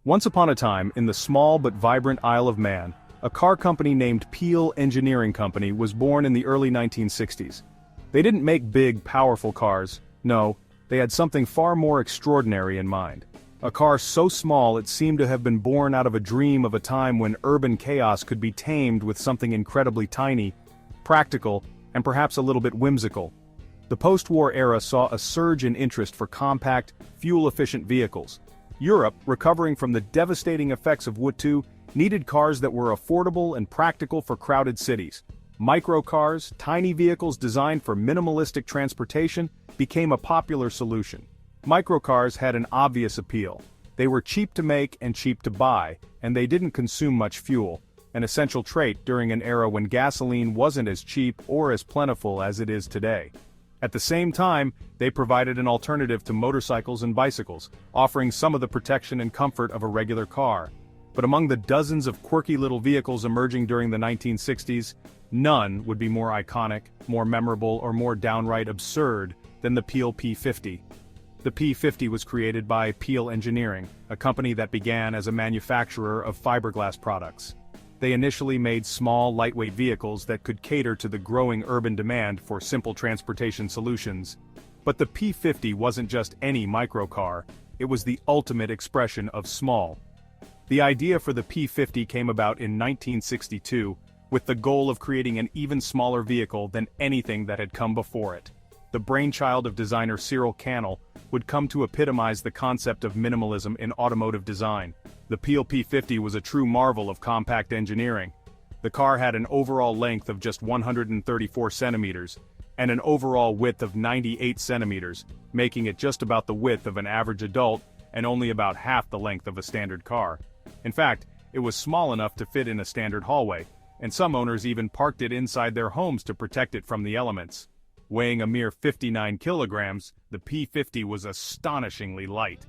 Once upon a time, in the small but vibrant Isle of Man, a car company named Peel Engineering Company was born in the early 1960s. They didn't make big, powerful cars. No, they had something far more extraordinary in mind. A car so small it seemed to have been born out of a dream of a time when urban chaos could be tamed with something incredibly tiny, practical, and perhaps a little bit whimsical. The post-war era saw a surge in interest for compact, fuel-efficient vehicles. Europe, recovering from the devastating effects of World War II, needed cars that were affordable and practical for crowded cities. Microcars, tiny vehicles designed for minimalistic transportation, became a popular solution. Microcars had an obvious appeal. They were cheap to make and cheap to buy, and they didn't consume much fuel, an essential trait during an era when gasoline wasn't as cheap or as plentiful as it is today. At the same time, they provided an alternative to motorcycles and bicycles, offering some of the protection and comfort of a regular car. But among the dozens of quirky little vehicles emerging during the 1960s, none would be more iconic, more memorable, or more downright absurd than the Peel P50. The P50 was created by Peel Engineering, a company that began as a manufacturer of fiberglass products. They initially made small, lightweight vehicles that could cater to the growing urban demand for simple transportation solutions. But the P50 wasn't just any microcar, it was the ultimate expression of small. The idea for the P50 came about in 1962, with the goal of creating an even smaller vehicle than anything that had come before it. The brainchild of designer Cyril Cannell would come to epitomize the concept of minimalism in automotive design. The Peel P50 was a true marvel of compact engineering. The car had an overall length of just 134 centimeters, and an overall width of 98 centimeters, making it just about the width of an average adult and only about half the length of a standard car. In fact, it was small enough to fit in a standard hallway, and some owners even parked it inside their homes to protect it from the elements. Weighing a mere 59 kilograms, the P50 was astonishingly light.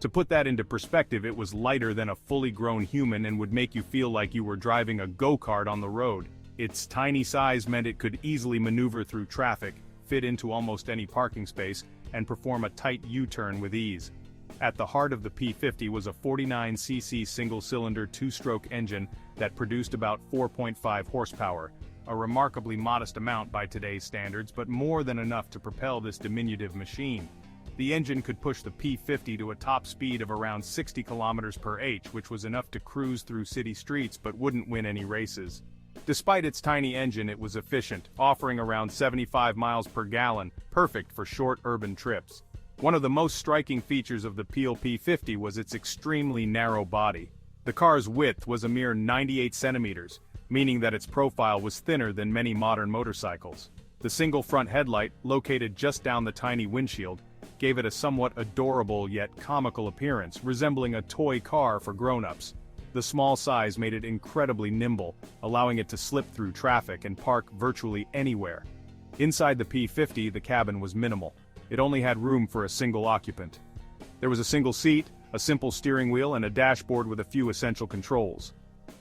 To put that into perspective, it was lighter than a fully grown human and would make you feel like you were driving a go-kart on the road. Its tiny size meant it could easily maneuver through traffic, fit into almost any parking space, and perform a tight U-turn with ease. At the heart of the P50 was a 49cc single-cylinder two-stroke engine that produced about 4.5 horsepower, a remarkably modest amount by today's standards, but more than enough to propel this diminutive machine. The engine could push the P50 to a top speed of around 60 kilometers per h, which was enough to cruise through city streets but wouldn't win any races. Despite its tiny engine, it was efficient, offering around 75 miles per gallon, perfect for short urban trips. One of the most striking features of the Peel P50 was its extremely narrow body. The car's width was a mere 98 centimeters, meaning that its profile was thinner than many modern motorcycles. The single front headlight, located just down the tiny windshield, gave it a somewhat adorable yet comical appearance, resembling a toy car for grown-ups. The small size made it incredibly nimble, allowing it to slip through traffic and park virtually anywhere. Inside the P50, the cabin was minimal. It only had room for a single occupant. There was a single seat, a simple steering wheel, and a dashboard with a few essential controls.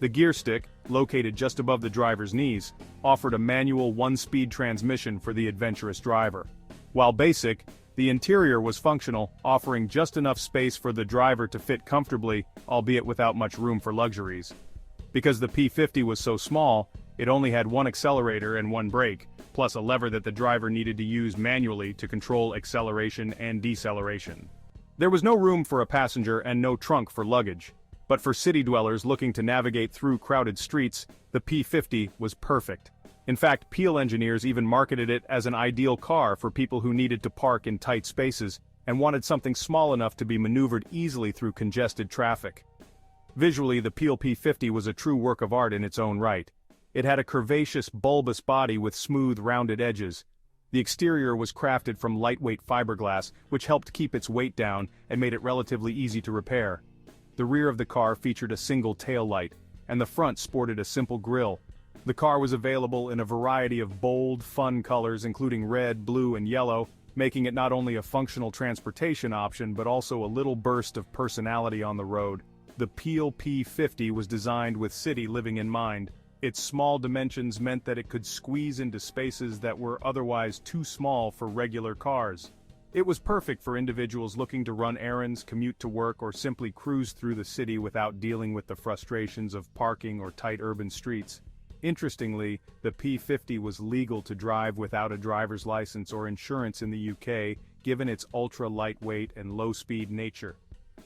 The gear stick, located just above the driver's knees, offered a manual one-speed transmission for the adventurous driver. While basic, the interior was functional, offering just enough space for the driver to fit comfortably, albeit without much room for luxuries. Because the P50 was so small, it only had one accelerator and one brake, plus a lever that the driver needed to use manually to control acceleration and deceleration. There was no room for a passenger and no trunk for luggage. But for city dwellers looking to navigate through crowded streets, the P50 was perfect. In fact, Peel engineers even marketed it as an ideal car for people who needed to park in tight spaces and wanted something small enough to be maneuvered easily through congested traffic. Visually, the Peel P50 was a true work of art in its own right. It had a curvaceous, bulbous body with smooth, rounded edges. The exterior was crafted from lightweight fiberglass, which helped keep its weight down and made it relatively easy to repair. The rear of the car featured a single tail light, and the front sported a simple grille. The car was available in a variety of bold, fun colors including red, blue, and yellow, making it not only a functional transportation option but also a little burst of personality on the road. The Peel P50 was designed with city living in mind. Its small dimensions meant that it could squeeze into spaces that were otherwise too small for regular cars. It was perfect for individuals looking to run errands, commute to work, or simply cruise through the city without dealing with the frustrations of parking or tight urban streets. Interestingly, the P50 was legal to drive without a driver's license or insurance in the UK, given its ultra-lightweight and low-speed nature.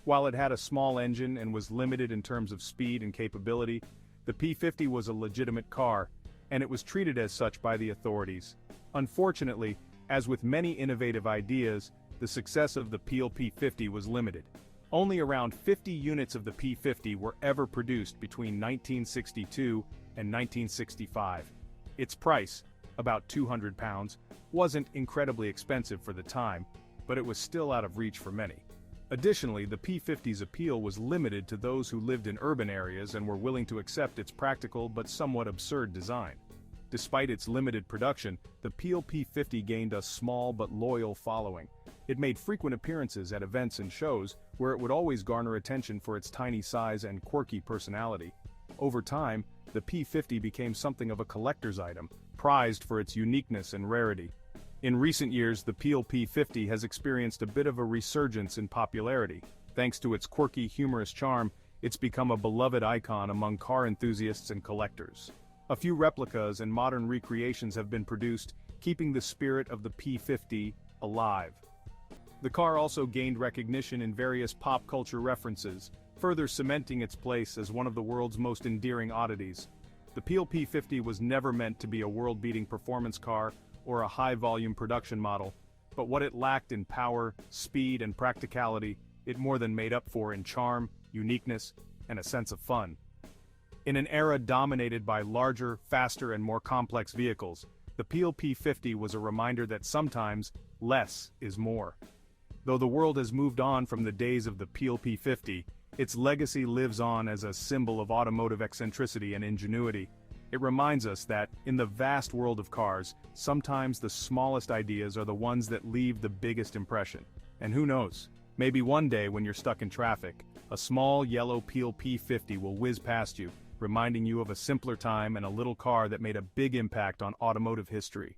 While it had a small engine and was limited in terms of speed and capability, the P50 was a legitimate car, and it was treated as such by the authorities. Unfortunately, as with many innovative ideas, the success of the Peel P50 was limited. Only around 50 units of the P50 were ever produced between 1962 and 1965. Its price, about £200, wasn't incredibly expensive for the time, but it was still out of reach for many. Additionally, the P50's appeal was limited to those who lived in urban areas and were willing to accept its practical but somewhat absurd design. Despite its limited production, the Peel P50 gained a small but loyal following. It made frequent appearances at events and shows, where it would always garner attention for its tiny size and quirky personality. Over time, the P50 became something of a collector's item, prized for its uniqueness and rarity. In recent years, the Peel P50 has experienced a bit of a resurgence in popularity. Thanks to its quirky, humorous charm, it's become a beloved icon among car enthusiasts and collectors. A few replicas and modern recreations have been produced, keeping the spirit of the P50 alive. The car also gained recognition in various pop culture references, further cementing its place as one of the world's most endearing oddities. The Peel P50 was never meant to be a world-beating performance car or a high-volume production model, but what it lacked in power, speed, and practicality, it more than made up for in charm, uniqueness, and a sense of fun. In an era dominated by larger, faster, and more complex vehicles, the Peel P50 was a reminder that sometimes, less is more. Though the world has moved on from the days of the Peel P50, its legacy lives on as a symbol of automotive eccentricity and ingenuity. It reminds us that, in the vast world of cars, sometimes the smallest ideas are the ones that leave the biggest impression. And who knows, maybe one day when you're stuck in traffic, a small yellow Peel P50 will whiz past you, reminding you of a simpler time and a little car that made a big impact on automotive history.